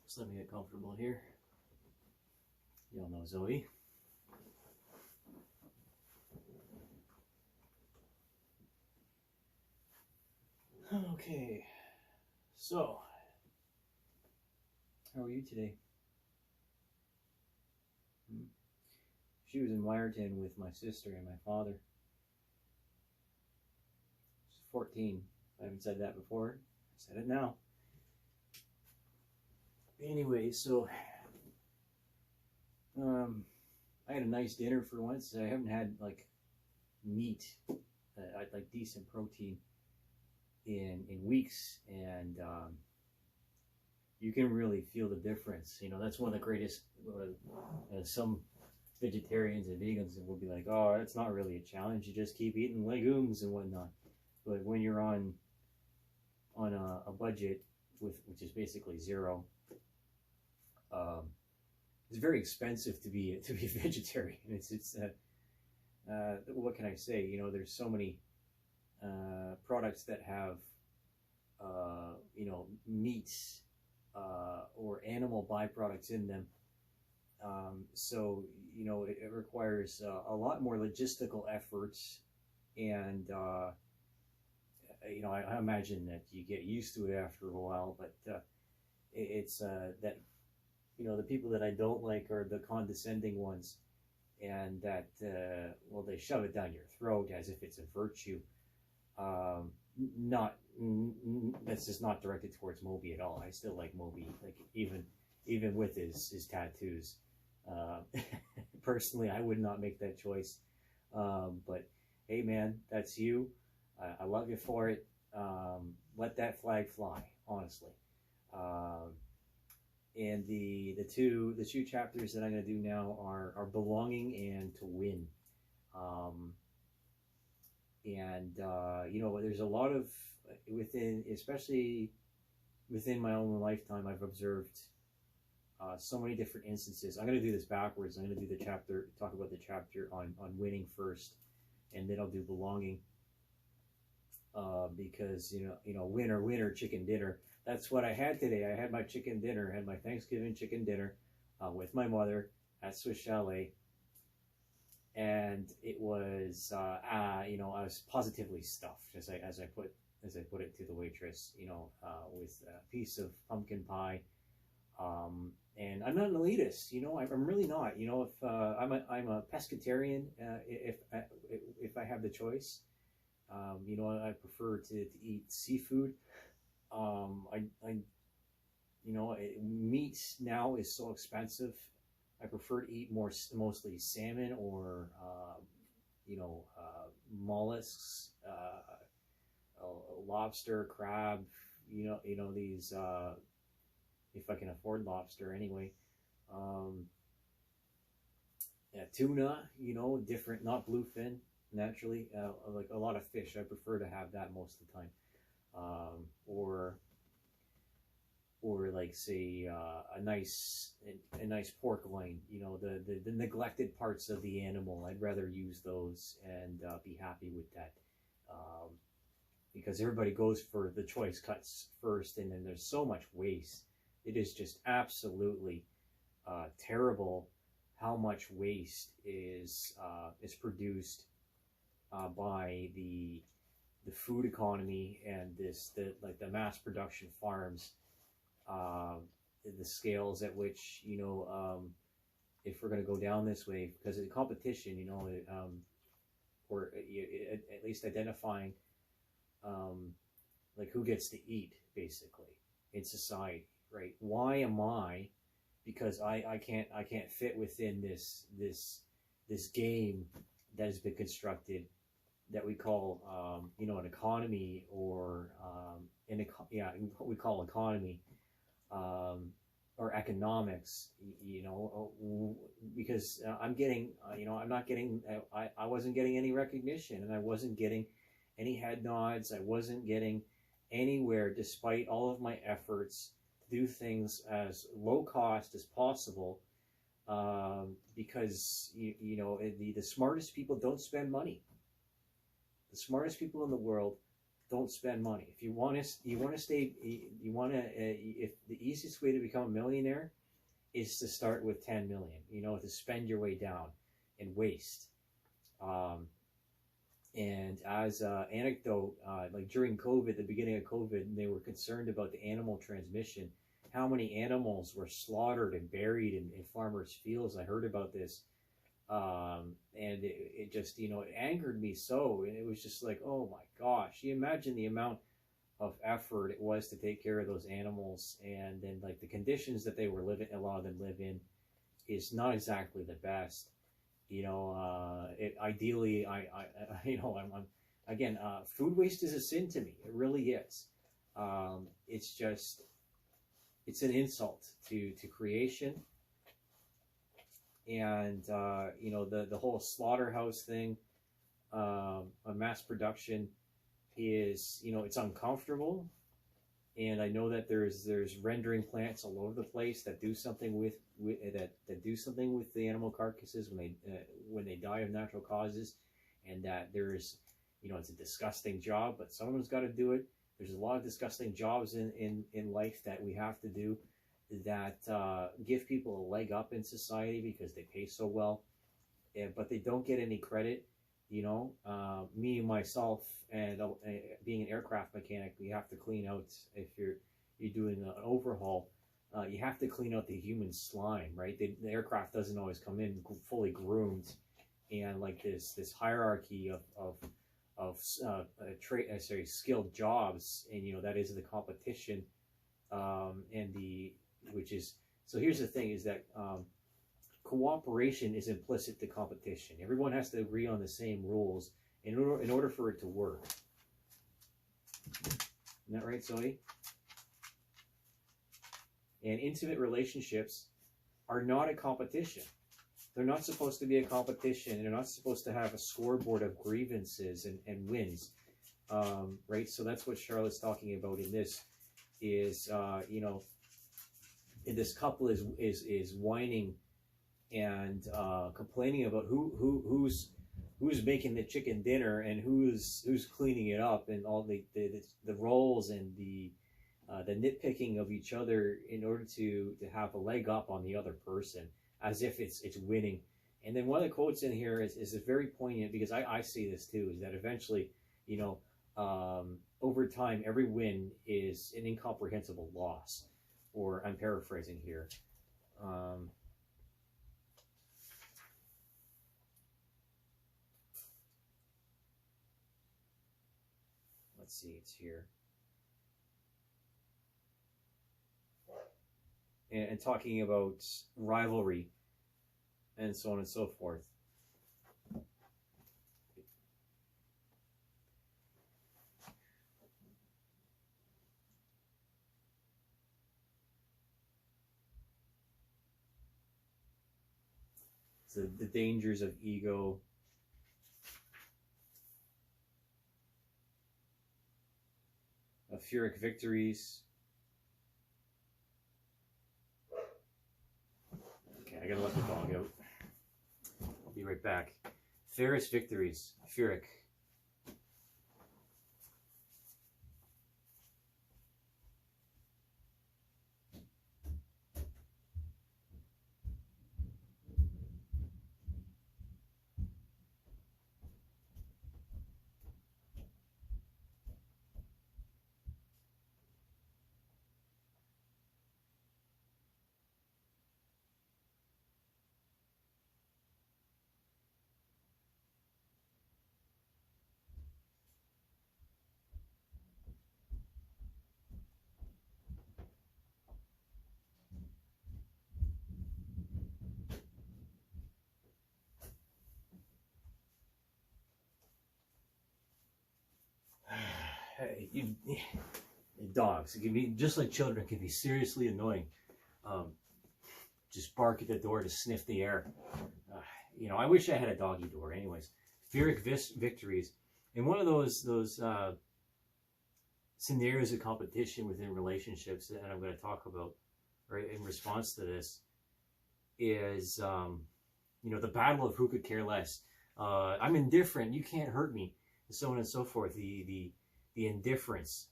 Just let me get comfortable here. Y'all know Zoe. Okay, so how are you today? She was in Wyerton with my sister and my father. She's 14. I haven't said that before. I said it now. Anyway, so I had a nice dinner for once. I haven't had like meat, like decent protein in weeks, and you can really feel the difference. You know, that's one of the greatest. Some vegetarians and vegans will be like, "Oh, it's not really a challenge. You just keep eating legumes and whatnot." But when you're on a budget which is basically zero, it's very expensive to be a vegetarian. What can I say? You know, there's so many products that have meat or animal byproducts in them. So you know, it requires a lot more logistical efforts, and you know, I imagine that you get used to it after a while. But it's that, you know, the people that I don't like are the condescending ones, and that well, they shove it down your throat as if it's a virtue. That's just not directed towards Moby at all. I still like Moby, like even with his tattoos. Personally, I would not make that choice. But hey, man, that's you. I love you for it. Let that flag fly, honestly. And the two chapters that I'm going to do now are belonging and to win. You know, there's a lot of especially within my own lifetime, I've observed so many different instances. I'm going to do this backwards. I'm going to do talk about the chapter on winning first, and then I'll do belonging. Because you know, winner, chicken dinner. That's what I had today. I had my chicken dinner. I had my Thanksgiving chicken dinner with my mother at Swiss Chalet, and it was you know, I was positively stuffed as I put it to the waitress. You know, with a piece of pumpkin pie. And I'm not an elitist, you know. I'm really not. You know, if I'm a pescatarian, if I have the choice. You know, I prefer to eat seafood. You know, meat now is so expensive. I prefer to eat mostly salmon or, you know, mollusks, lobster, crab. You know these. If I can afford lobster, anyway. Yeah, tuna. You know, different, not bluefin. Naturally, like a lot of fish, I prefer to have that most of the time, or like, say, a nice pork loin. You know, the neglected parts of the animal. I'd rather use those and be happy with that, because everybody goes for the choice cuts first, and then there's so much waste. It is just absolutely terrible how much waste is produced by the food economy and the mass production farms, the scales at which, you know, if we're going to go down this way, because of the competition, you know, or at least identifying like who gets to eat basically in society, right? Why am I? Because I can't fit within this game that has been constructed, that we call you know, an economy, or what we call economy, or economics. You know, because I'm getting you know, I'm not getting I wasn't getting any recognition, and I wasn't getting any head nods. I wasn't getting anywhere, despite all of my efforts to do things as low cost as possible, because you know, the smartest people don't spend money. The smartest people in the world don't spend money. If you want to, if the easiest way to become a millionaire is to start with 10 million, to spend your way down and waste. And as an anecdote, like during COVID, the beginning of COVID, they were concerned about the animal transmission, how many animals were slaughtered and buried in farmers' fields. I heard about this. And it just, it angered me so. And it was just like, oh my gosh, you imagine the amount of effort it was to take care of those animals. And then like the conditions that they were living, a lot of them live in, is not exactly the best. Ideally, I'm again, food waste is a sin to me. It really is. It's just, it's an insult to creation. And, the whole slaughterhouse thing, mass production is, it's uncomfortable. And I know that there's rendering plants all over the place that do something with that do something with the animal carcasses when they die of natural causes, and that there's, it's a disgusting job, but someone's got to do it. There's a lot of disgusting jobs in life that we have to do that give people a leg up in society because they pay so well, but they don't get any credit. Me myself, and being an aircraft mechanic, you have to clean out, if you're doing an overhaul, you have to clean out the human slime, right? The aircraft doesn't always come in fully groomed, and like this hierarchy of skilled jobs, and that is the competition, so here's the thing, is that cooperation is implicit to competition. Everyone has to agree on the same rules in order for it to work. Isn't that right, Zoe? And intimate relationships are not a competition. They're not supposed to be a competition. They're not supposed to have a scoreboard of grievances and wins, right? So that's what Charlotte's talking about in this, is, this couple is whining and complaining about who's making the chicken dinner and who's cleaning it up, and all the roles and the nitpicking of each other in order to have a leg up on the other person, as if it's winning. And then one of the quotes in here is very poignant, because I see this too, is that eventually, over time, every win is an incomprehensible loss. Or I'm paraphrasing here. Let's see, it's here. And talking about rivalry and so on and so forth. So the dangers of ego. Of Pyrrhic victories. Okay, I gotta let the dog out. I'll be right back. Ferris victories. Pyrrhic. Dogs, it can be just like children, can be seriously annoying. Just bark at the door to sniff the air. I wish I had a doggy door. Anyways, Pyrrhic victories, and one of those scenarios of competition within relationships that I'm going to talk about, right, in response to this, is the battle of who could care less. I'm indifferent. You can't hurt me, and so on and so forth. The the indifference.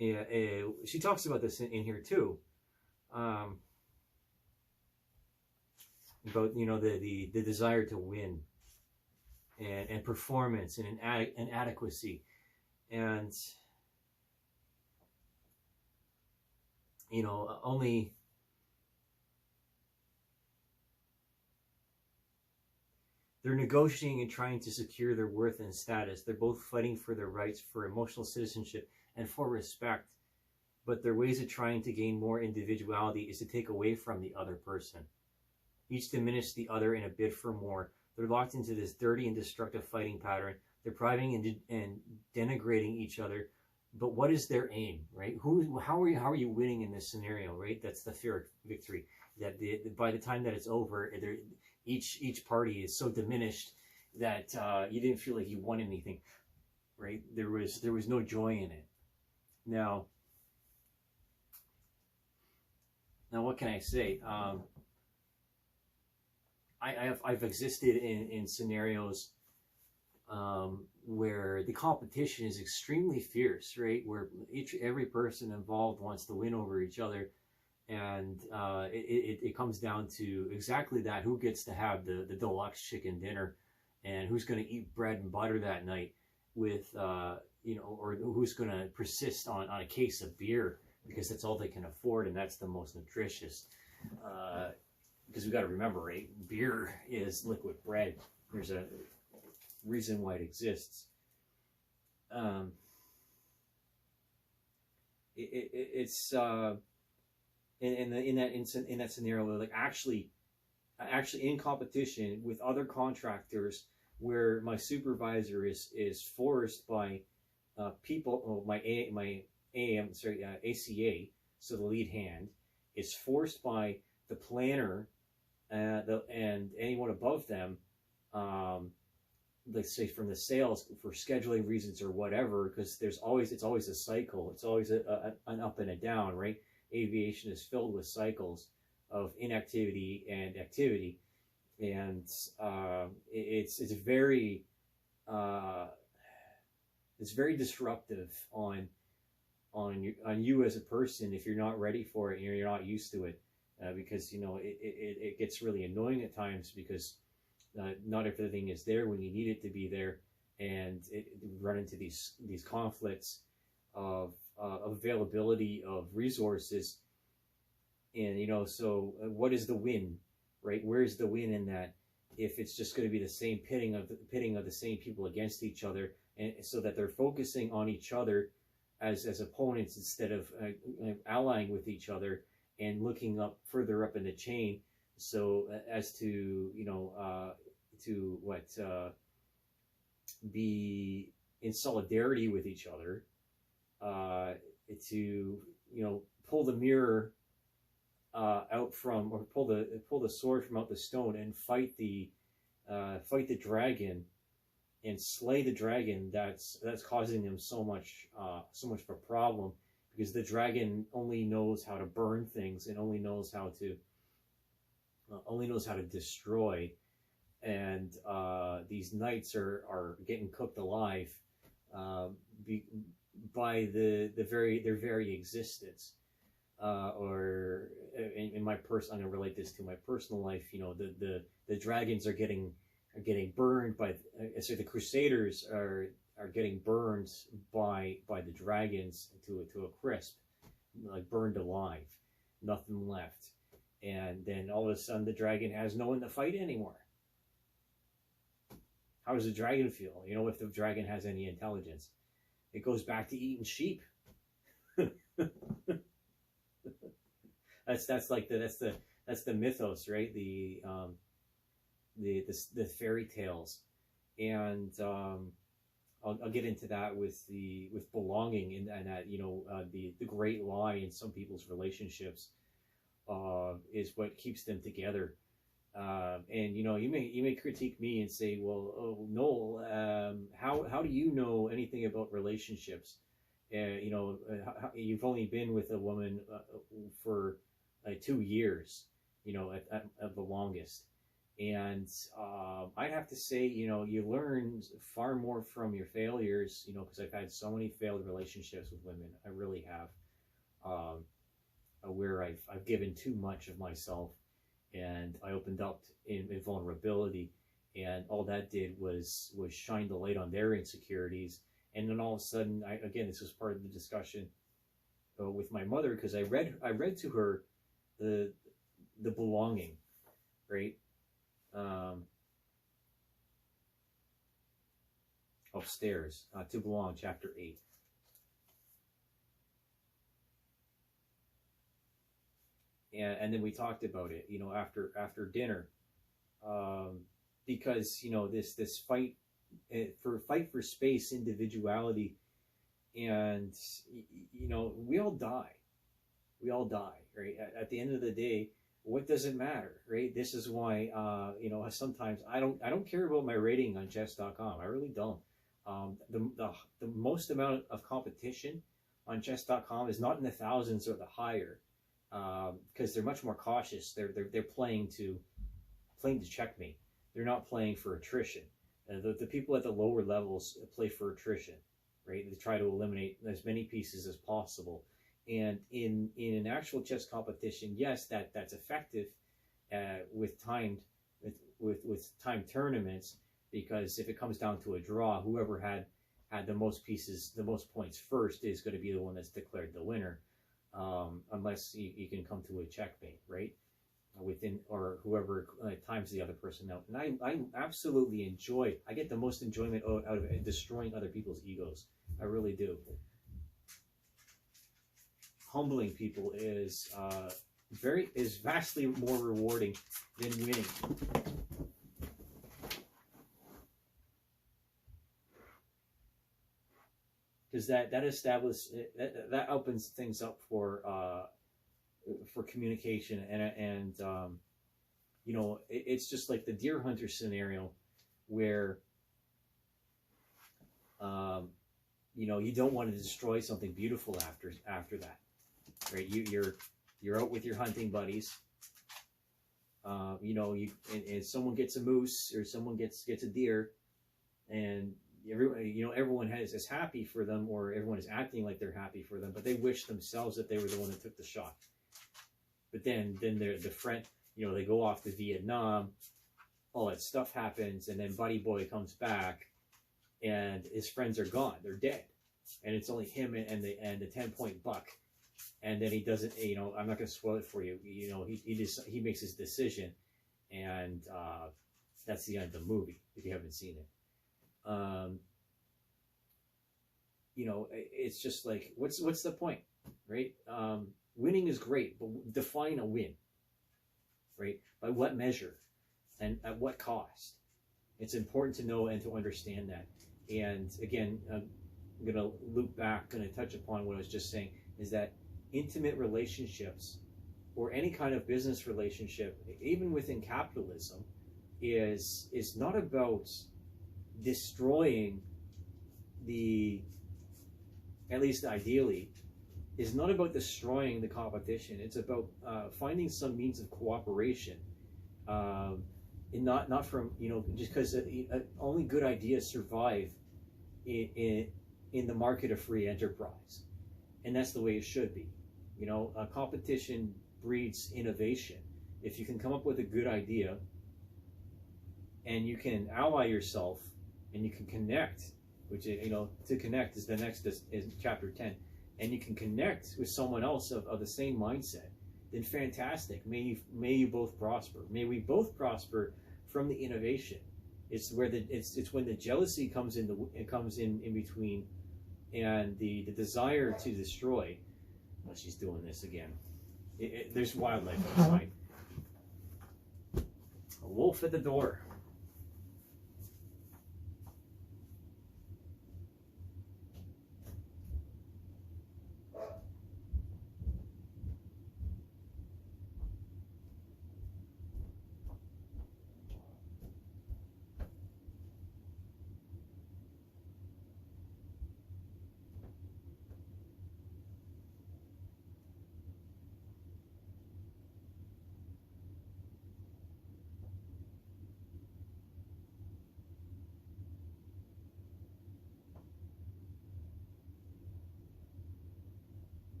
She talks about this in here too, about the desire to win, and performance, and inadequacy, and only they're negotiating and trying to secure their worth and status. They're both fighting for their rights, for emotional citizenship, and for respect. But their ways of trying to gain more individuality is to take away from the other person. Each diminish the other in a bid for more. They're locked into this dirty and destructive fighting pattern, depriving and denigrating each other. But what is their aim, right? How are you winning in this scenario, right? That's the fear of victory. That by the time that it's over, each party is so diminished that you didn't feel like you won anything, right? There was no joy in it. Now what can I say? I've existed in scenarios where the competition is extremely fierce, right? Where every person involved wants to win over each other, and it comes down to exactly that: who gets to have the deluxe chicken dinner, and who's going to eat bread and butter that night with or who's going to persist on a case of beer because that's all they can afford, and that's the most nutritious. Because we got to remember, right? Beer is liquid bread. There's a reason why it exists. It's in that scenario, like actually in competition with other contractors, where my supervisor is forced by people. My ACA, so the lead hand, is forced by the planner and anyone above them, let's say from the sales, for scheduling reasons or whatever, because it's always a cycle. It's always an up and a down, right? Aviation is filled with cycles of inactivity and activity, and it's very disruptive on you as a person if you're not ready for it and you're not used to it. Because it gets really annoying at times, because not everything is there when you need it to be there, and we run into these conflicts of availability of resources, and so what is the win, right? Where's the win in that? If it's just going to be the same pitting of the same people against each other, and so that they're focusing on each other as opponents instead of allying with each other and looking further up in the chain, so as to be in solidarity with each other, to pull the mirror out from, or pull the sword from out the stone and fight the dragon and slay the dragon that's causing them so much of a problem. Because the dragon only knows how to burn things, and only knows how to destroy, and these knights are getting cooked alive by their very existence. Or in my I'm going to relate this to my personal life. The dragons are getting burned by. So the Crusaders are getting burned by the dragons to a crisp, like burned alive, nothing left. And then all of a sudden the dragon has no one to fight anymore. How does the dragon feel? If the dragon has any intelligence, it goes back to eating sheep. that's the mythos, right? The fairy tales. And I'll get into that with belonging, and that the great lie in some people's relationships is what keeps them together. And you may critique me and say, well, oh, Noel, how do you know anything about relationships? You've only been with a woman for 2 years, at the longest. And I'd have to say, you learn far more from your failures, because I've had so many failed relationships with women. I really have, where I've given too much of myself, and I opened up in vulnerability, and all that did was shine the light on their insecurities. And then all of a sudden, again, this was part of the discussion with my mother, because I read to her the belonging, right? Upstairs, To Belong, chapter 8. And then we talked about it, after dinner, because this fight for space, individuality, and we all die, right? At the end of the day, what does it matter, right? This is why sometimes I don't care about my rating on chess.com. I really don't. The most amount of competition on chess.com is not in the thousands or the higher, because they're much more cautious. They're playing to checkmate. They're not playing for attrition. The people at the lower levels play for attrition, right? They try to eliminate as many pieces as possible. And in an actual chess competition, yes, that's effective with timed tournaments, because if it comes down to a draw, whoever had the most pieces, the most points first, is going to be the one that's declared the winner, unless you can come to a checkmate, right? Within, or whoever times the other person out. And I absolutely enjoy. I get the most enjoyment out of it, destroying other people's egos. I really do. Humbling people is vastly more rewarding than winning. Because that establishes, that opens things up for communication, and it's just like the deer hunter scenario, where you don't want to destroy something beautiful after that, right? You're out with your hunting buddies, and someone gets a moose, or someone gets a deer, and everyone is happy for them, or everyone is acting like they're happy for them, but they wish themselves that they were the one that took the shot. But then the friend, they go off to Vietnam, all that stuff happens, and then Buddy Boy comes back, and his friends are gone, they're dead, and it's only him and the 10-point buck. And then he doesn't, I'm not going to spoil it for you. He makes his decision, and that's the end of the movie if you haven't seen it. It's just like, what's the point, right? Winning is great, but define a win, right? By what measure and at what cost? It's important to know and to understand that. And again, I'm going to loop back, going to touch upon what I was just saying, is that intimate relationships, or any kind of business relationship, even within capitalism, is not about destroying at least ideally, is not about destroying the competition. It's about finding some means of cooperation, and not from just because only good ideas survive in the market of free enterprise, and that's the way it should be. A competition breeds innovation. If you can come up with a good idea, and you can ally yourself, and you can connect, which to connect is the next is chapter 10, and you can connect with someone else of the same mindset, then fantastic. May you both prosper. May we both prosper from the innovation. It's where it's when the jealousy comes in between, and the desire to destroy. Well, she's doing this again. There's wildlife outside. A wolf at the door.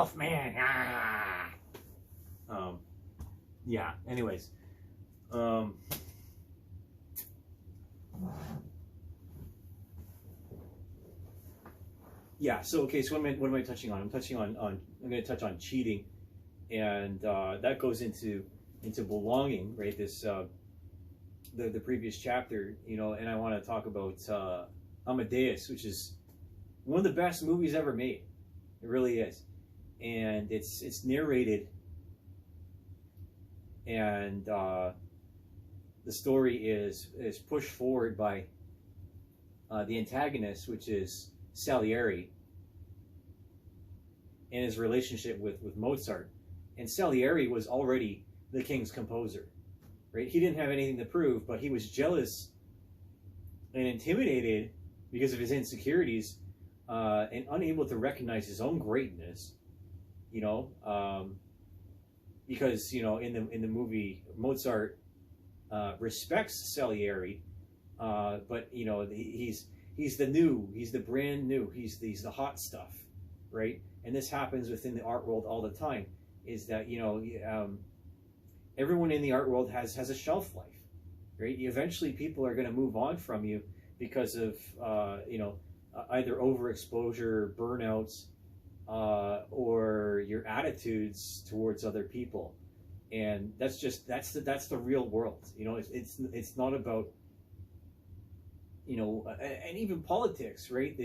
Wolfman. Ah. Yeah. Anyways. Yeah. So okay. So what am I touching on? I'm touching on I'm going to touch on cheating, and that goes into belonging, right? This the previous chapter, you know, and I want to talk about Amadeus, which is one of the best movies ever made. It really is, and it's narrated, and the story is pushed forward by the antagonist, which is Salieri, and his relationship with Mozart. And Salieri was already the king's composer, right? He didn't have anything to prove, but he was jealous and intimidated because of his insecurities, and unable to recognize his own greatness, you know, because, you know, in the movie, Mozart respects Salieri, but, you know, he's the brand new, he's the hot stuff, right? And this happens within the art world all the time, is that, you know, everyone in the art world has a shelf life, right? Eventually people are going to move on from you because of, you know, either overexposure, burnouts, or your attitudes towards other people. And that's the real world. You know, it's not about, you know, and even politics, right?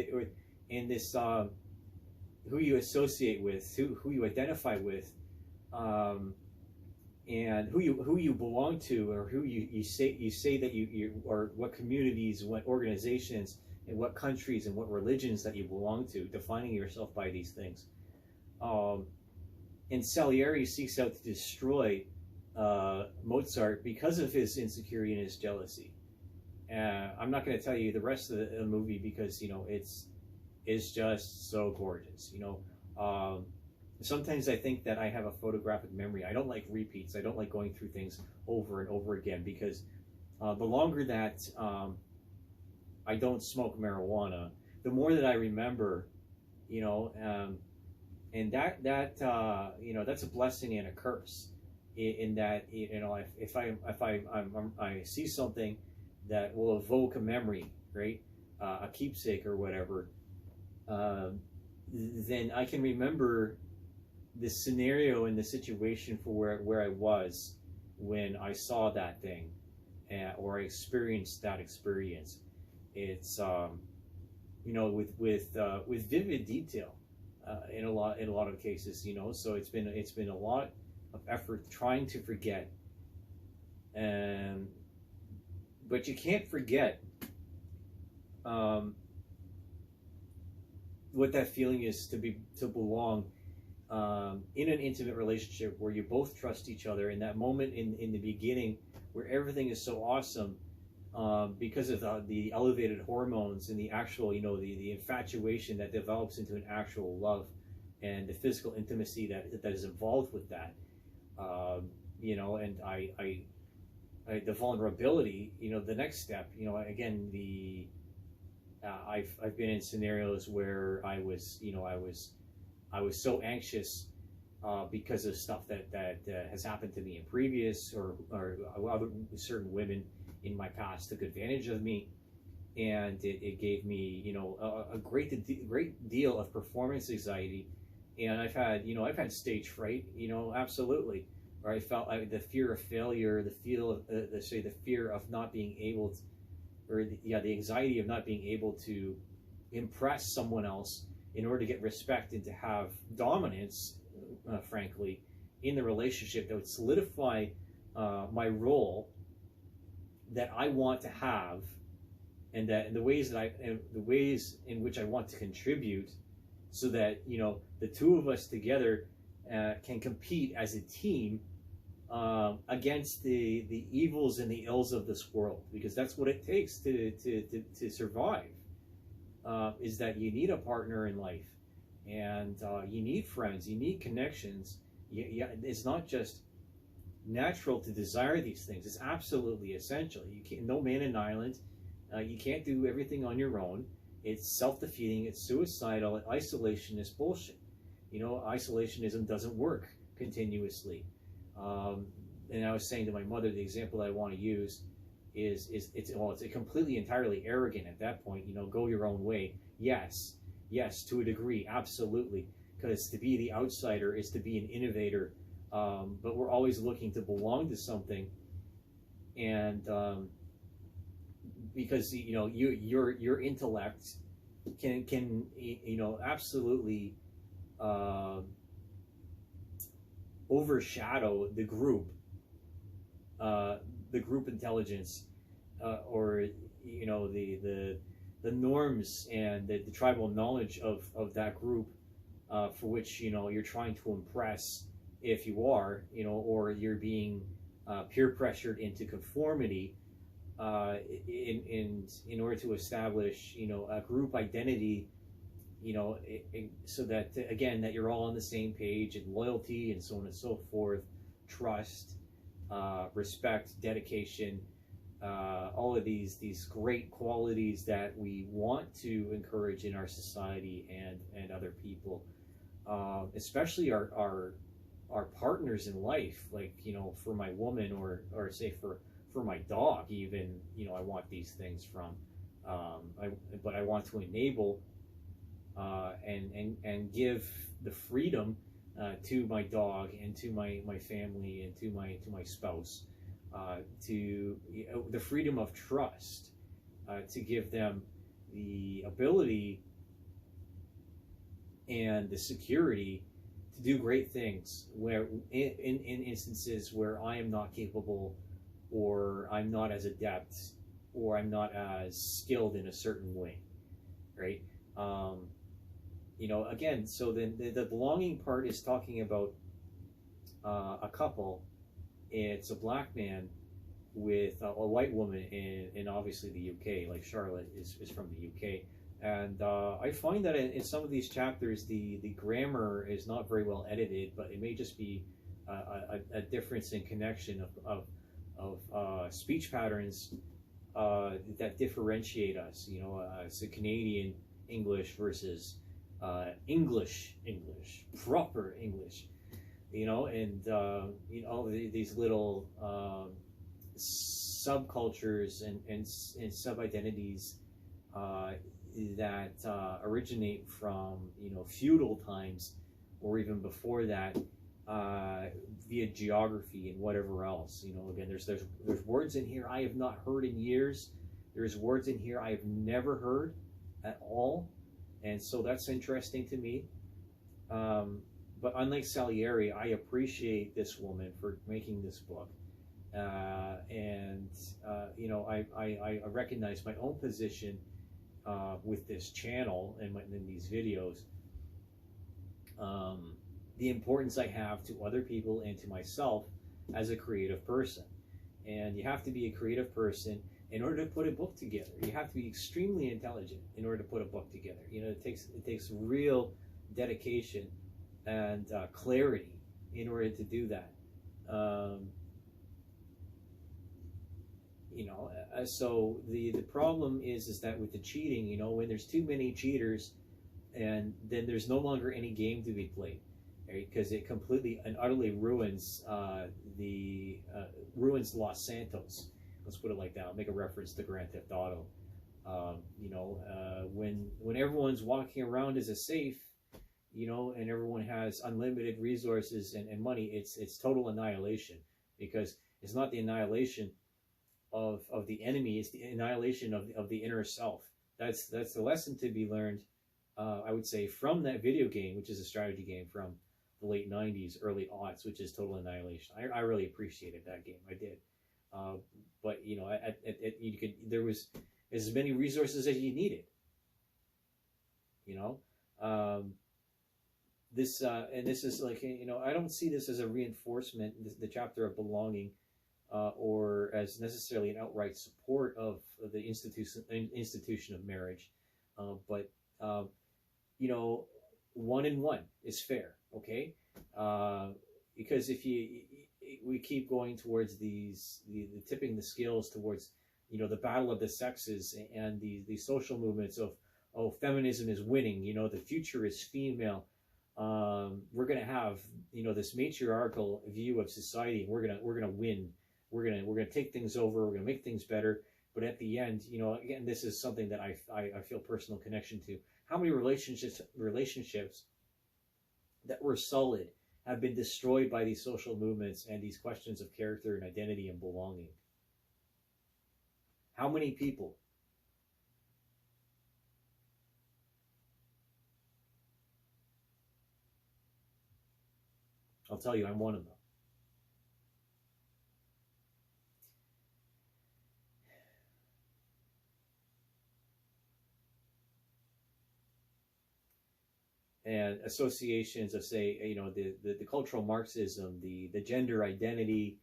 And this, who you associate with, who you identify with, and who you belong to, or who you say that you or what communities, what organizations, and what countries and what religions that you belong to, defining yourself by these things. And Salieri seeks out to destroy Mozart because of his insecurity and his jealousy. I'm not going to tell you the rest of the movie because, you know, it's just so gorgeous. You know, sometimes I think that I have a photographic memory. I don't like repeats. I don't like going through things over and over again, because the longer that I don't smoke marijuana, the more that I remember, you know, and that you know, that's a blessing and a curse. In that, you know, if I see something that will evoke a memory, right, a keepsake or whatever, then I can remember the scenario and the situation for where I was when I saw that thing, or I experienced that experience. It's you know, with vivid detail, in a lot of cases, you know. So it's been a lot of effort trying to forget, but you can't forget what that feeling is to belong in an intimate relationship where you both trust each other. In that moment in the beginning where everything is so awesome, because of the elevated hormones and the actual, you know, the infatuation that develops into an actual love, and the physical intimacy that is involved with that, you know, and the vulnerability, you know, the next step, you know, again, I've been in scenarios where I was so anxious because of stuff that has happened to me in previous, or other certain women in my past took advantage of me, and it gave me, you know, a great deal of performance anxiety. And I've had stage fright, you know, absolutely, where I felt the fear of failure, the fear of not being able to, or the anxiety of not being able to impress someone else in order to get respect and to have dominance, frankly, in the relationship that would solidify my role that I want to have, and the ways in which I want to contribute, so that, you know, the two of us together can compete as a team against the evils and the ills of this world, because that's what it takes to survive. Is that you need a partner in life, and you need friends, you need connections. It's not just natural to desire these things; it's absolutely essential. You can't, no man an island. You can't do everything on your own. It's self-defeating. It's suicidal. Isolation is bullshit. You know, isolationism doesn't work continuously. And I was saying to my mother, the example I want to use is it's completely entirely arrogant at that point. You know, go your own way. Yes, to a degree, absolutely. Because to be the outsider is to be an innovator, but we're always looking to belong to something, and because you know your intellect can you know absolutely overshadow the group intelligence, or you know the norms and the tribal knowledge of that group, for which you know you're trying to impress, if you are, you know, or you're being peer pressured into conformity, in order to establish, you know, a group identity, you know, so that again that you're all on the same page, and loyalty and so on and so forth, trust, respect, dedication, all of these great qualities that we want to encourage in our society and other people, especially our partners in life. Like, you know, for my woman, or say for my dog even, you know, I want these things from, but I want to enable and give the freedom to my dog and to my family and to my spouse, to the freedom of trust, to give them the ability and the security to do great things, where in instances where I am not capable, or I'm not as adept, or I'm not as skilled in a certain way, right? You know, again, so then the belonging part is talking about a couple. It's a black man with a white woman in obviously the UK. Like Charlotte is from the UK, and I find that in some of these chapters the grammar is not very well edited, but it may just be a difference in connection of speech patterns that differentiate us. You know, it's a Canadian English versus English, proper English, you know, and you know, these little subcultures and sub-identities that originate from, you know, feudal times, or even before that, via geography and whatever else. You know, again, there's words in here I have not heard in years. There's words in here I have never heard at all. And so that's interesting to me. But unlike Salieri, I appreciate this woman for making this book. And you know, I recognize my own position with this channel and in these videos. The importance I have to other people and to myself as a creative person. And you have to be a creative person in order to put a book together. You have to be extremely intelligent in order to put a book together. You know, it takes real dedication and clarity in order to do that. You know, so the problem is that with the cheating, you know, when there's too many cheaters, and then there's no longer any game to be played, right? Because it completely and utterly ruins ruins Los Santos. Let's put it like that. I'll make a reference to Grand Theft Auto. You know, when everyone's walking around as a safe, you know, and everyone has unlimited resources and money, it's total annihilation, because it's not the annihilation of the enemy, it's the annihilation of the inner self. That's the lesson to be learned, I would say, from that video game, which is a strategy game from the late 90s, early aughts, which is Total Annihilation. I really appreciated that game. I did. But you know, there was as many resources as you needed. You know, this is like, you know, I don't see this as a reinforcement, the chapter of belonging, or as necessarily an outright support of the institution of marriage, but you know, 1 and 1 is fair, okay? Because if we keep going towards the tipping the scales towards, you know, the battle of the sexes and the social movements of, oh, feminism is winning, you know, the future is female. we're going to have, this matriarchal view of society, and we're going to win. We're going to take things over. We're going to make things better. But at the end, again, this is something that I feel personal connection to. How many relationships that were solid have been destroyed by these social movements and these questions of character and identity and belonging? How many people? I'll tell you, I'm one of them. And associations of, say, the cultural Marxism, the gender identity,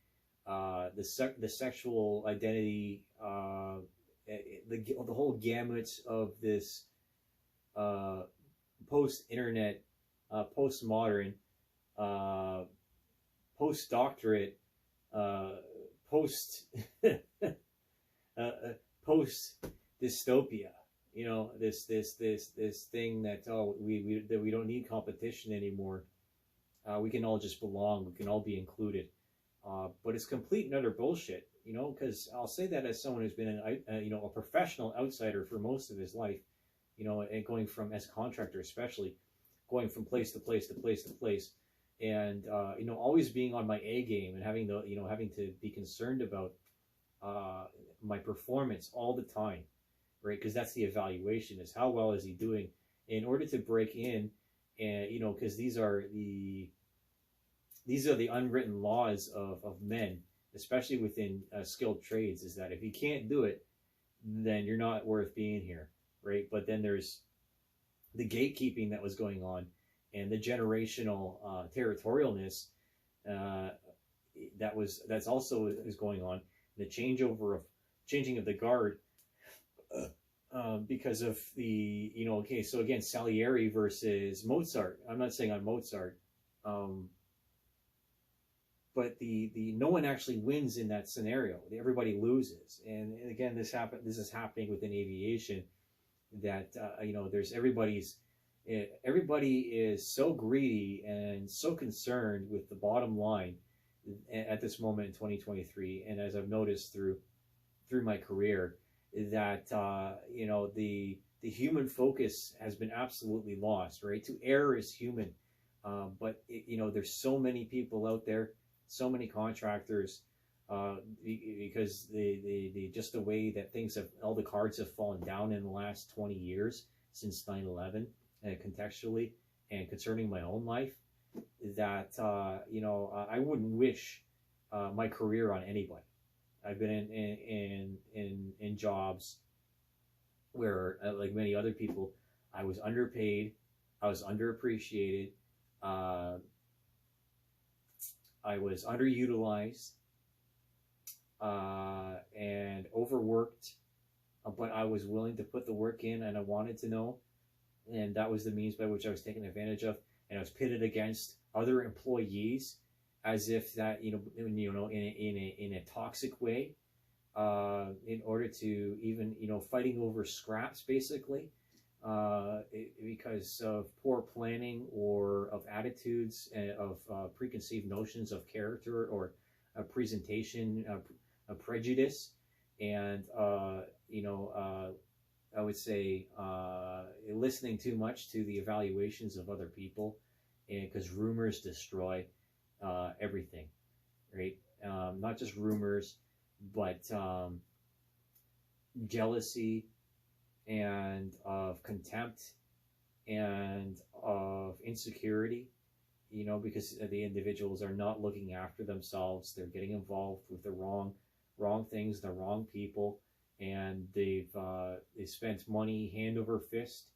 the sexual identity, the whole gamut of this post-internet, post-modern, post-doctorate, post post dystopia. This thing that, we don't need competition anymore. We can all just belong. We can all be included. But it's complete and utter bullshit. Because I'll say that as someone who's been a professional outsider for most of his life. And going from, as a contractor especially, going from place to place to place to place, and always being on my A game and having to be concerned about my performance all the time, right? Because that's the evaluation, is how well is he doing in order to break in. And because these are the unwritten laws of men, especially within skilled trades, is that if you can't do it, then you're not worth being here, right? But then there's the gatekeeping that was going on, and the generational territorialness that's also is going on. The changing of the guard, because of the okay. So again, Salieri versus Mozart. I'm not saying I'm Mozart, but the no one actually wins in that scenario. Everybody loses, and again, this is happening within aviation. That there's everybody is so greedy and so concerned with the bottom line at this moment in 2023, and as I've noticed through my career, that the human focus has been absolutely lost. Right? To err is human, but there's so many people out there, so many contractors, because the just the way that all the cards have fallen down in the last 20 years since 9/11, and contextually and concerning my own life, that I wouldn't wish my career on anybody. I've been in jobs where, like many other people, I was underpaid, I was underappreciated, I was underutilized, and overworked, but I was willing to put the work in, and I wanted to know, and that was the means by which I was taken advantage of, and I was pitted against other employees, as if that in a toxic way, in order to even fighting over scraps, basically, because of poor planning or of attitudes, of preconceived notions of character, or a presentation, a prejudice, and I would say listening too much to the evaluations of other people, and because rumors destroy everything, right? Not just rumors, but jealousy, and of contempt, and of insecurity, because the individuals are not looking after themselves. They're getting involved with the wrong things, the wrong people, and they've spent money hand over fist,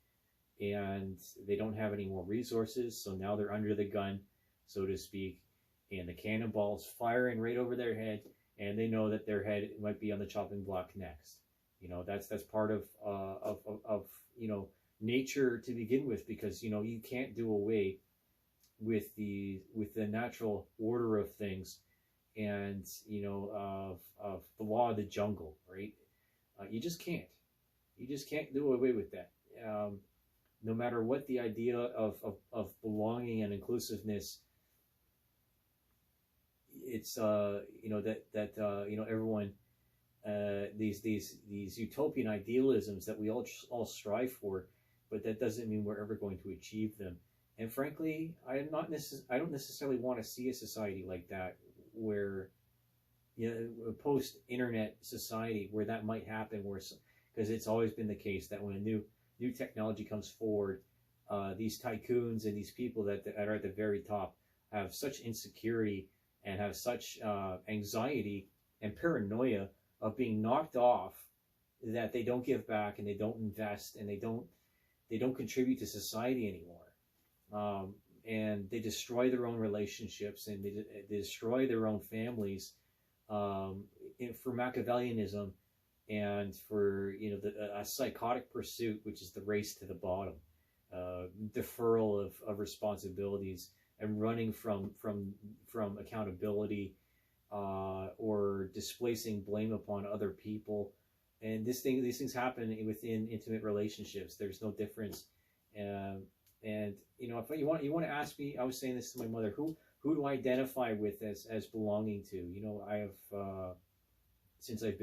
and they don't have any more resources. So now they're under the gun, so to speak, and the cannonball's firing right over their head, and they know that their head might be on the chopping block next. That's part of nature to begin with, because you can't do away with the natural order of things, and of the law of the jungle, right? You just can't do away with that. no matter what the idea of belonging and inclusiveness, it's everyone, these utopian idealisms that we all strive for, but that doesn't mean we're ever going to achieve them. And frankly, I don't necessarily want to see a society like that, where, a post-internet society where that might happen, where, because it's always been the case that when a new technology comes forward, these tycoons and these people that are at the very top have such insecurity and have such anxiety and paranoia of being knocked off, that they don't give back and they don't invest and they don't contribute to society anymore. And they destroy their own relationships, and they destroy their own families, for Machiavellianism, and for a psychotic pursuit, which is the race to the bottom, deferral of responsibilities, and running from accountability, or displacing blame upon other people. And these things happen within intimate relationships. There's no difference. And if you want to ask me, I was saying this to my mother, who do I identify with as belonging to? I have, since I've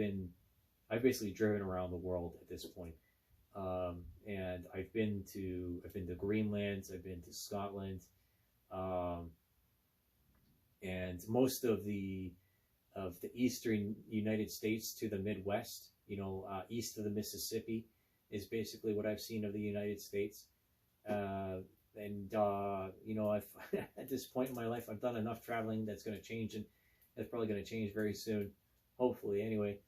basically driven around the world at this point. And I've been to Greenland, I've been to Scotland, and most of the eastern United States to the Midwest, east of the Mississippi, is basically what I've seen of the United States. I've at this point in my life, I've done enough traveling that's going to change, and that's probably going to change very soon, hopefully. Anyway,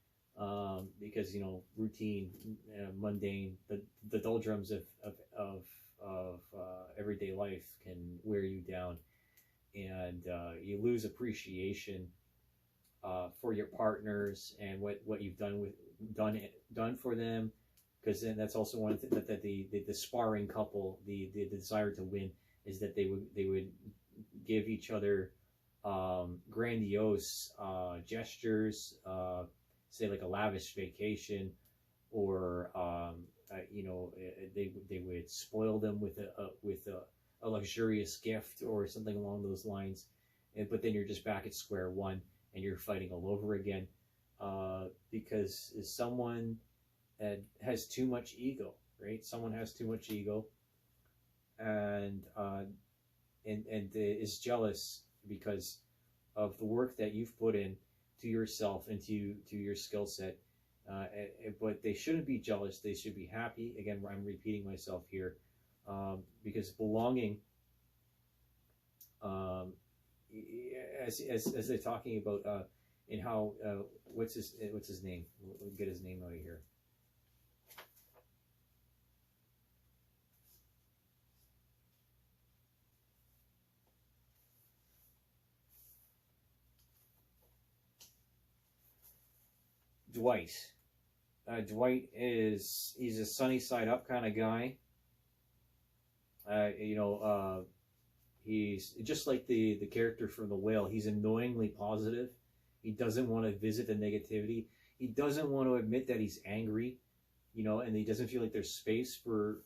because routine, mundane, the doldrums of everyday life can wear you down, and you lose appreciation for your partners and what you've done for them. Because then that's also one thing that the sparring couple, the desire to win, is that they would give each other grandiose gestures, say like a lavish vacation, or they would spoil them with a luxurious gift or something along those lines. But then you're just back at square one and you're fighting all over again, because someone has too much ego, right? Someone has too much ego, and is jealous because of the work that you've put in to yourself and to your skill set. But they shouldn't be jealous. They should be happy. Again, I'm repeating myself here, because belonging, as they're talking about, in how what's his name? We'll get his name out of here. Dwight. Dwight he's a sunny side up kind of guy. He's just like the character from The Whale. He's annoyingly positive. He doesn't want to visit the negativity. He doesn't want to admit that he's angry, and he doesn't feel like there's space for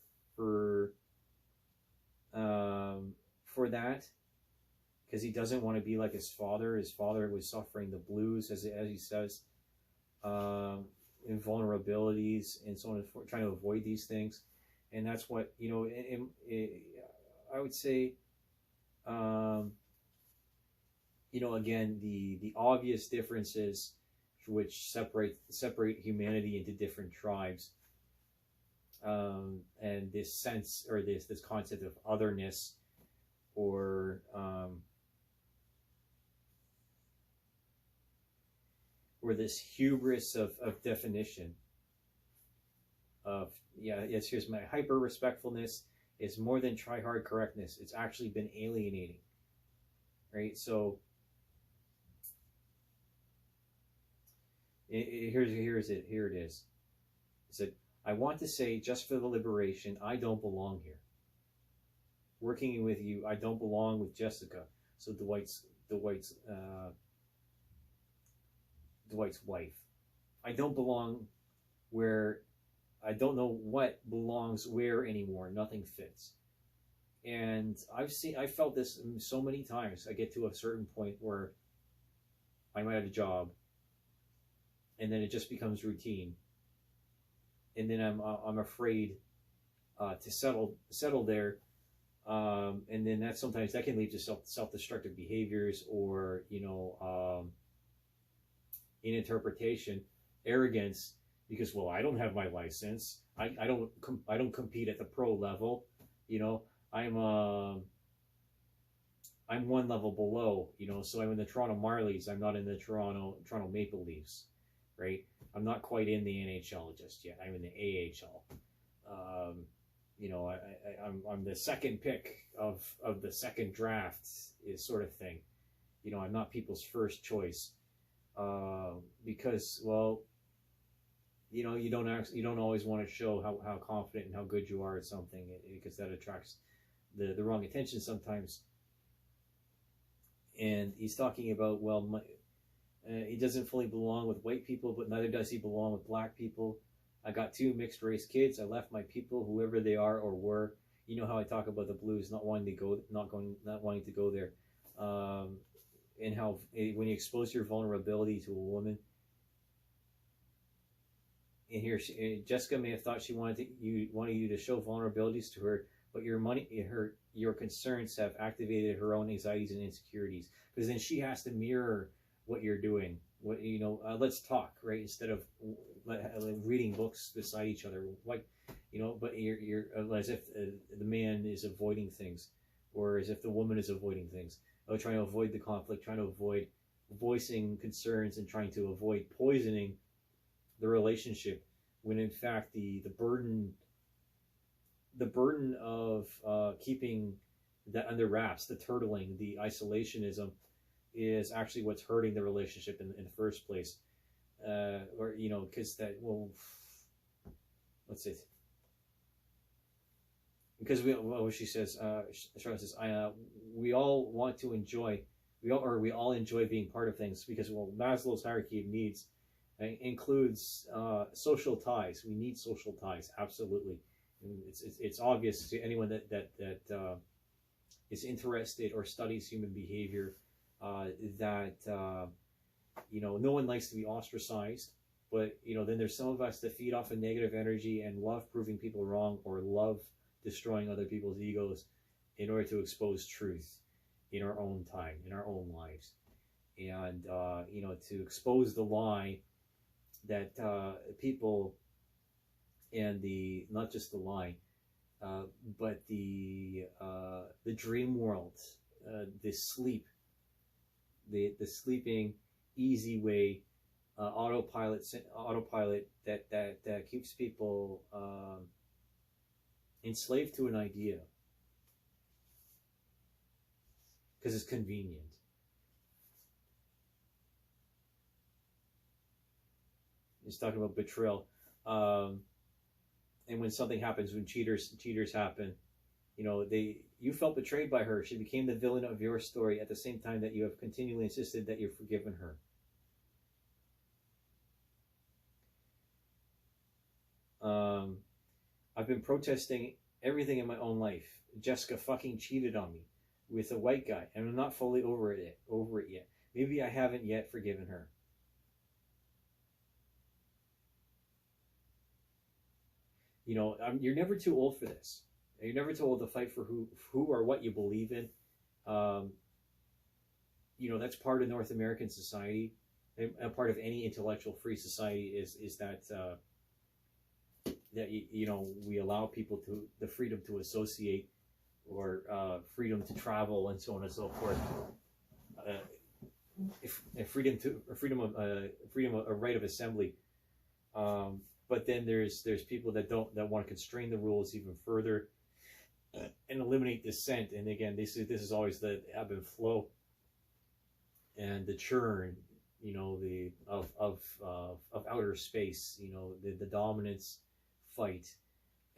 that, because he doesn't want to be like his father. His father was suffering the blues, as he says, invulnerabilities and so on, and trying to avoid these things. And that's what, I would say, again, the obvious differences which separate humanity into different tribes, and this sense, or this concept of otherness, or this hubris of definition of, yes, here's my hyper respectfulness. It's more than try hard correctness. It's actually been alienating, right? So here it is. It said, I want to say, just for the liberation, I don't belong here. Working with you, I don't belong with Jessica. So Dwight's wife. I don't belong where I don't know what belongs where anymore. Nothing fits. And I felt this so many times. I get to a certain point where I'm at a job, and then it just becomes routine, and then I'm afraid to settle there, and then sometimes that can lead to self-destructive behaviors, or interpretation, arrogance, because, well, I don't have my license. I don't compete at the pro level. I'm one level below, so I'm in the Toronto Marlies. I'm not in the Toronto Maple Leafs, right? I'm not quite in the NHL just yet. I'm in the AHL. I'm the second pick of the second draft, is sort of thing. I'm not people's first choice, because, well, you don't always want to show how confident and how good you are at something, because that attracts the wrong attention sometimes. And he's talking about, well, he doesn't fully belong with white people, but neither does he belong with black people. I got 2 mixed race kids. I left my people, whoever they are or were. You know how I talk about the Blues not wanting to go there, and how when you expose your vulnerability to a woman. And here, Jessica may have thought she wanted you to show vulnerabilities to her, but your concerns have activated her own anxieties and insecurities, because then she has to mirror what you're doing. Let's talk, right? Instead of reading books beside each other, but you're as if the man is avoiding things, or as if the woman is avoiding things. Trying to avoid the conflict, trying to avoid voicing concerns, and trying to avoid poisoning the relationship, when in fact the burden of keeping that under wraps, the turtling, the isolationism, is actually what's hurting the relationship in the first place. Because let's see. Because she says, Charlotte says, we all enjoy being part of things, because, well, Maslow's hierarchy of needs includes social ties. We need social ties, absolutely. And it's obvious to anyone that is interested or studies human behavior, that no one likes to be ostracized, but then there's some of us that feed off of negative energy and love proving people wrong, or love destroying other people's egos in order to expose truth in our own time, in our own lives, and to expose the lie that people, and not just the lie, but the dream world, the sleeping easy way, autopilot that keeps people enslaved to an idea because it's convenient. He's talking about betrayal, and when something happens, when cheaters happen, you felt betrayed by her. She became the villain of your story, at the same time that you have continually insisted that you've forgiven her. I've been protesting everything in my own life. Jessica fucking cheated on me with a white guy, and I'm not fully over it yet. Maybe I haven't yet forgiven her. You're never too old for this. You're never too old to fight for who or what you believe in. That's part of North American society, and part of any intellectual free society is that we allow people the freedom to associate, or freedom to travel, and so on and so forth. A right of assembly. But then there's people that want to constrain the rules even further, and eliminate dissent. And again, this is always the ebb and flow, and the churn, of outer space, the dominance fight,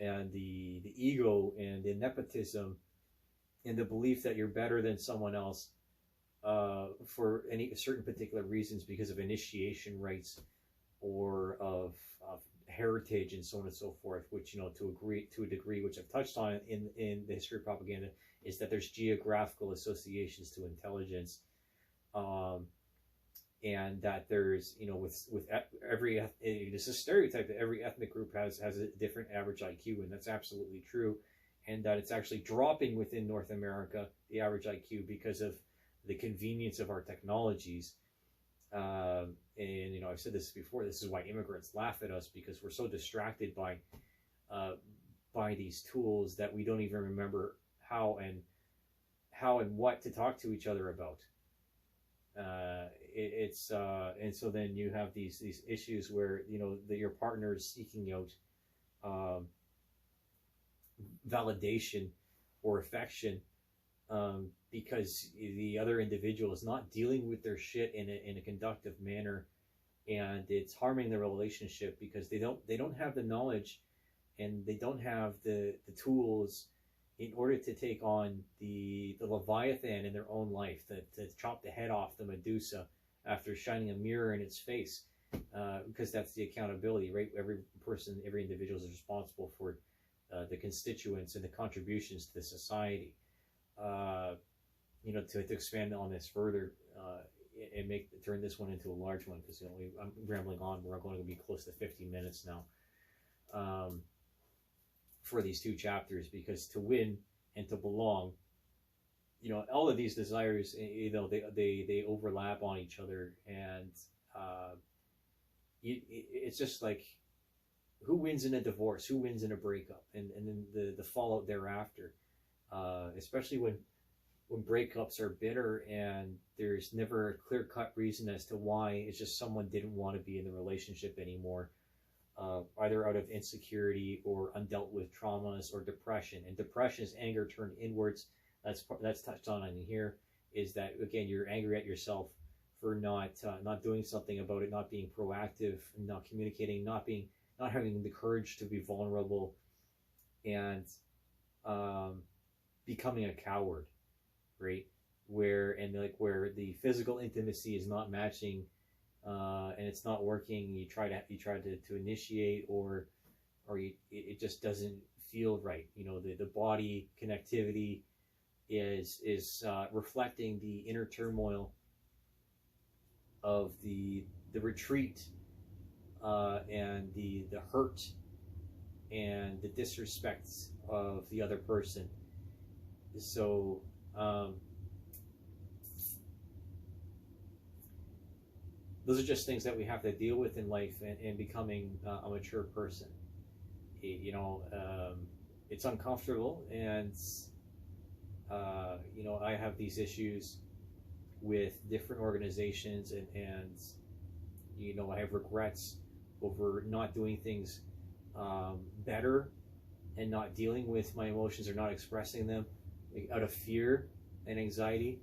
and the ego, and the nepotism, and the belief that you're better than someone else for any certain particular reasons, because of initiation rites, or of heritage and so on and so forth, which, you know, to a degree, which I've touched on in the history of propaganda, is that there's geographical associations to intelligence, and that there's, you know, with every, this is a stereotype that every ethnic group has a different average IQ, and that's absolutely true, and that it's actually dropping within North America, the average IQ, because of the convenience of our technologies. And, you know, I've said this before, this is why immigrants laugh at us, because we're so distracted by these tools that we don't even remember how and what to talk to each other about. And so then you have these issues where, you know, your partner is seeking out validation or affection, because the other individual is not dealing with their shit in a conductive manner, and it's harming the relationship because they don't have the knowledge, and they don't have the tools in order to take on the Leviathan in their own life, to chop the head off the Medusa after shining a mirror in its face, because that's the accountability, right? Every person, every individual is responsible for the constituents and the contributions to the society. You know, to expand on this further, and turn this one into a large one, because, you know, I'm rambling on. We're going to be close to 50 minutes now, for these two chapters, because to win and to belong, you know, all of these desires, you know, they overlap on each other, and it's just like, who wins in a divorce, who wins in a breakup, and then the fallout thereafter, especially when breakups are bitter and there's never a clear-cut reason as to why. It's just someone didn't want to be in the relationship anymore, either out of insecurity or undealt with traumas or depression. And depression is anger turned inwards. That's touched on in here, is that, again, you're angry at yourself for not doing something about it, not being proactive, not communicating, not having the courage to be vulnerable, and becoming a coward, right? Where the physical intimacy is not matching, and it's not working. You try to initiate, or it just doesn't feel right. You know, the body connectivity is reflecting the inner turmoil of the retreat, and the hurt and the disrespect of the other person. So those are just things that we have to deal with in life, and becoming a mature person. You know, it's uncomfortable, and you know, I have these issues with different organizations, and you know, I have regrets over not doing things better, and not dealing with my emotions, or not expressing them, out of fear and anxiety,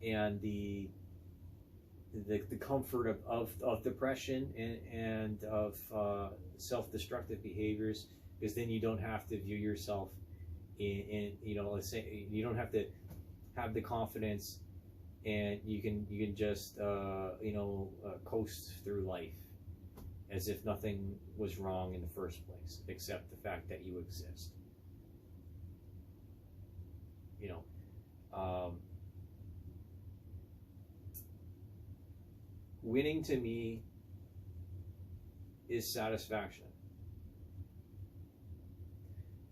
and the comfort of depression, and of self-destructive behaviors, because then you don't have to view yourself in you know, let's say, you don't have to have the confidence, and you can just you know, coast through life as if nothing was wrong in the first place, except the fact that you exist. You know, winning to me is satisfaction,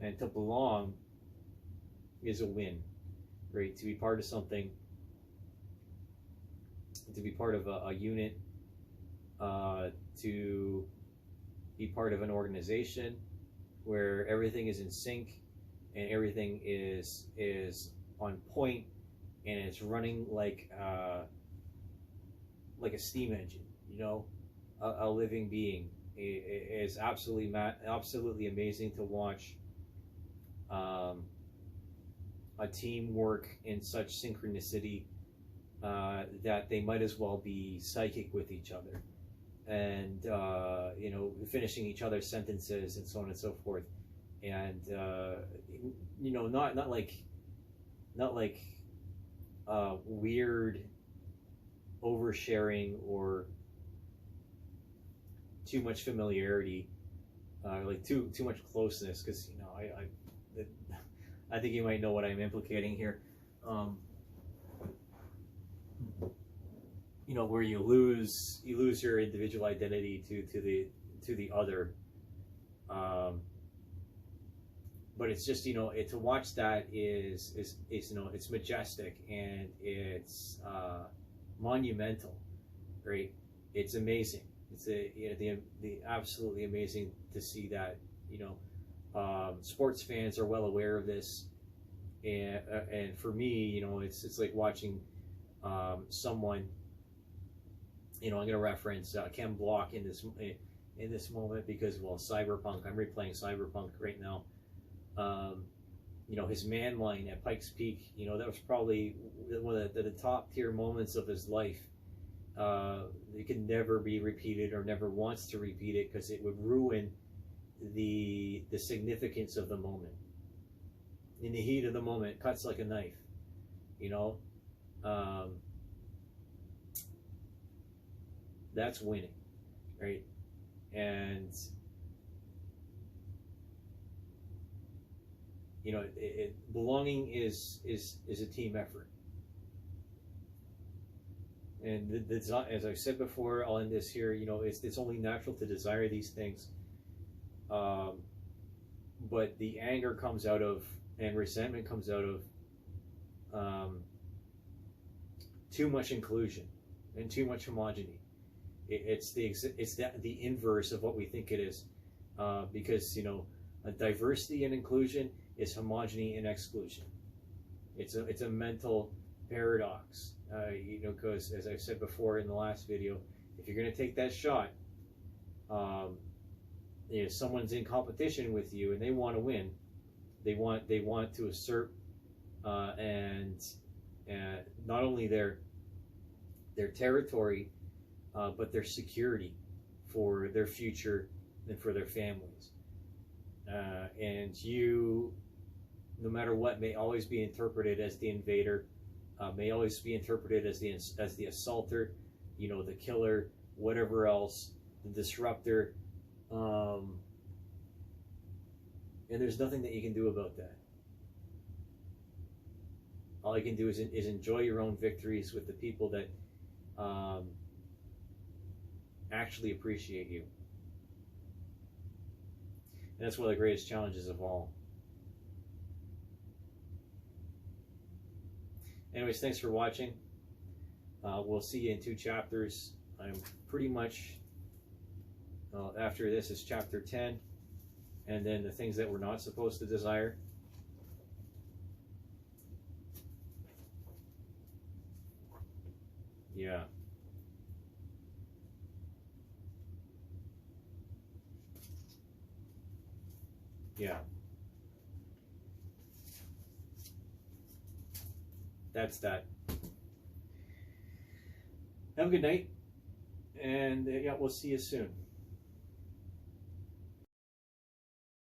and to belong is a win, right? To be part of something, to be part of a unit, to be part of an organization where everything is in sync, and everything is on point, and it's running like a steam engine, you know, a living being. It is absolutely amazing to watch a team work in such synchronicity, that they might as well be psychic with each other, and you know, finishing each other's sentences, and so on and so forth. And you know, not like weird oversharing, or too much familiarity, like too much closeness, because I think you might know what I'm implicating here. Where you lose your individual identity to the other. But it's just, to watch that is it's majestic, and it's monumental, right? It's amazing. It's the absolutely amazing to see that. Sports fans are well aware of this, and for me, it's like watching someone. I'm going to reference Ken Block in this moment, because, well, Cyberpunk. I'm replaying Cyberpunk right now. His man line at Pikes Peak. That was probably one of the top tier moments of his life. It can never be repeated, or never wants to repeat it, because it would ruin the significance of the moment. In the heat of the moment, it cuts like a knife. That's winning, right? And belonging is a team effort. And as I said before, I'll end this here. It's only natural to desire these things, but the anger comes out of, and resentment comes out of, too much inclusion and too much homogeny. It's the inverse of what we think it is, because a diversity and inclusion is homogeny and exclusion. It's a mental paradox, because, as I said before in the last video, if you're going to take that shot, someone's in competition with you and they want to win. They want to assert and not only their territory, but their security for their future and for their families. And you, no matter what, may always be interpreted as the invader, may always be interpreted as the assaulter, the killer, whatever else, the disruptor. And there's nothing that you can do about that. All you can do is enjoy your own victories with the people that actually appreciate you. And that's one of the greatest challenges of all. Anyways, thanks for watching. We'll see you in 2 chapters. I'm pretty much, after this is chapter 10, and then the things that we're not supposed to desire. Yeah. Yeah. That's that. Have a good night, and yeah, we'll see you soon.